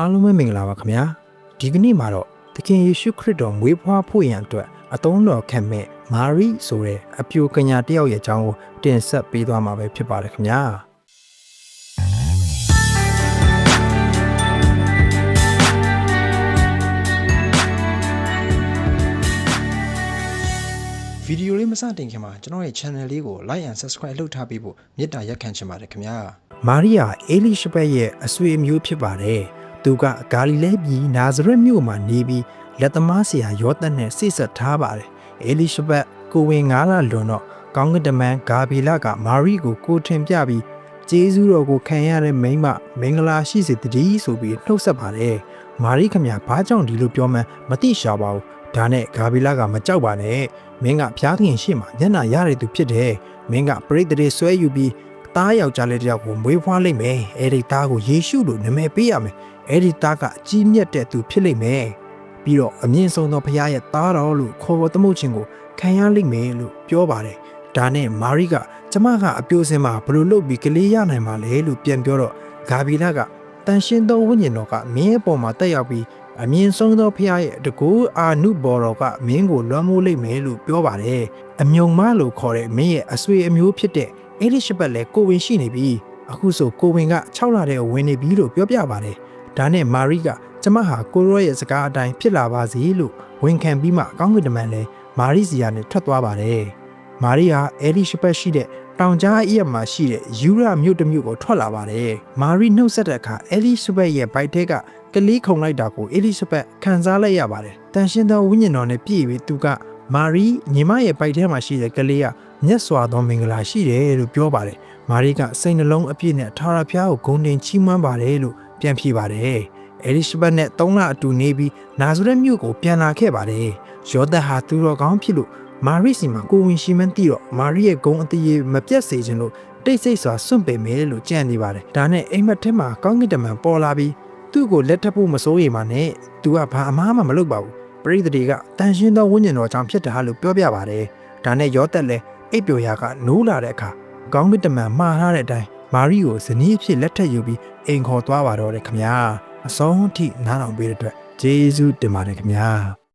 အားလုံးပဲမင်္ဂလာပါခင်ဗျာဒီကနေ့မှာတော့သခင်ယေရှုခရစ်တော်မွေးဖွားဖို့ရန်အတွက်အသုံးတော်ခံမဲ့မာရိဆိုတဲ့အပြိုကညာတယောက်ရဲ့အကြောင်းကိုတင်ဆက်ပေးသွားမှာပဲဖြစ်ပါတယ်ခင်ဗျာဗီဒီယိုလေးမစတင်ခင်မှာကျွန်တော်ရဲ့ channel လေးကို like and subscribe လုပ်ထားပေးဖို့မေတ္တာရပ်ခံချင်ပါတယ်ခင်ဗျာမာရိယာအေလိရှဘက်ရဲ့အဆွေအမျိုးဖြစ်ပါတယ်သူကဂါလိလဲပြည်နာဇရက်မြို့မှာနေပြီးလက်သမားဆရာယောသန်နဲ့ဆိတ်ဆက်ထားပါတယ်အေလိရှဘက်ကိုဝင်9လလွန်တော့ကောင်းကင်တမန်ဂါဘီလကမာရိကိုထင်ပြပြီးကျေးဇူးတော်ကိုခံရတဲ့မိန်းမမင်္ဂလာရှိစေတည်းဆိုပြီးနှုတ်ဆက်ပါတယ်မာရိခမညာဘာကြောင့်ဒီလိုပြောမှန်းမသိရှာပါဘူးဒါနဲ့ဂါဘီလကမကြောက်ပါနဲ့မင်းကဖျားခင်ရှေ့မှာညနာရတဲ့သူဖြစ်တယ်မင်းကပရိသတ်တွေဆွဲယူပြီးသားယောက်ျားလေးတစ်ယောက်ကိုမွေးဖွားလိုက်မယ်အဲ့ဒီသားကိုယေရှုလို့နာမည်ပေးရမယ်အဲ့ဒီသားကအကြီးမြတ်တဲ့သူဖြစ်လိမ့်မယ်ပြီးတော့အမြင့်ဆုံးသောဘုရားရဲ့သားတော်လို့ခေါ်ဝေါ်သမုတ်ခြင်းကိုခံရလိမ့်မယ်လို့ပြောပါတယ်ဒါနဲ့မာရိကကျမကအပြိုစင်မှာဘလို့လုပ်ပြီးကလေးရနိုင်ပါလဲလို့ပြန်ပြောတော့ဂါဘီလကတန်ရှင်းသောဝိညာဉ်တော်ကမင်းရဲ့ပေါ်မှာတက်ရောက်ပြီးအမြင့်ဆုံးသောဘုရားရဲ့တကူအာနုဘော်တော်ကမင်းကိုလွှမ်းမိုးလိမ့်မယ်လို့ပြောပါတယ်အမြုံမလို့ခေါ်တဲ့မင်းရဲ့အဆွေအမျိုးဖြစ်တဲ့အေလိရှဘက်လည်းကိုဝင်ရှိနေပြီအခုဆိုကိုဝင်က6လတဲ့ဝင်နေပြီလို့ပြောပြပါတယ်ဒါနဲ့မာရိကကျမဟာကိုရောရဲ့စကားအတိုင်းဖြစ်လာပါစေလို့ဝန်ခံပြီးမှကောင်းကင်တမန်လည်းမာရိစီယာနဲ့ထွက်သွားပါတယ်မာရိဟာအေလိရှဘက်ရှိတဲ့တောင်ကြားအရက်မှာရှိတဲ့ယူရမြို့တစ်မြို့ကိုထွက်လာပါတယ်မာရိနှုတ်ဆက်တဲ့အခါအေလိရှဘက်ရဲ့ဗိုက်ထဲကကလေးခုန်လိုက်တာကိုအေလိရှဘက်ခံစားလိုက်ရပါတယ်တန်ရှင်းသောဝိညာဉ်တော်နဲ့ပြည့်ပြီးသူကမာရိညီမရဲ့ဗိုက်ထဲမှာရှိတဲ့ကလေးကမြတ်စွာသောမင်္ဂလာရှိတယ်လို့ပြောပါတယ်မာရိကစိတ်နှလုံးအပြည့်နဲ့ထာဝရဘုရားကိုဂုဏ်တင်ချီးမွမ်းပါတယ်လို့ပြန်ဖြေပါတယ်အေလိရှဘက်နဲ့3လအတူနေပြီးနာဇရက်မြို့ကိုပြန်လာခဲ့ပါတယ်ယောသန်ဟာသူတော်ကောင်းဖြစ်လို့မာရိစီမှာကိုဝင်ရှိမှန်းသိတော့မာရိရဲ့ဂုဏ်အသရေမပြတ်စေခြင်းလို့တိတ်ဆိတ်စွာစွန့်ပယ်မယ်လို့ကြံ့နေပါတယ်ဒါနဲ့အိမ်မက်ထဲမှာကောင်းကင်တမန်ပေါ်လာပြီးသူ့ကိုလက်ထပ်ဖို့မစိုးရိမ်ပါနဲ့သူကဘာအမားမှမလုပ်ပါဘူးပရိသတ်တွေကတန်ရှင်းသောဝိညာဉ်တော်ကြောင့်ဖြစ်တာလို့ပြောပြပါတယ်ဒါနဲ့ယောသန်လည်းအိပ်ပျော်ရာကနိုးလာတဲ့အခါကောင်းကင်တမန်မှားထားတဲ့အတိုင်းမာရိကိုဇနီးအဖြစ်လက်ထပ်ယူပြီးအိမ်ခေါ်သွားပါတော့တယ်ခင်ဗျာအဆုံးထိနားထောင်ပေးတဲ့အတွက်ကျေးဇူးတင်ပါတယ်ခင်ဗျာ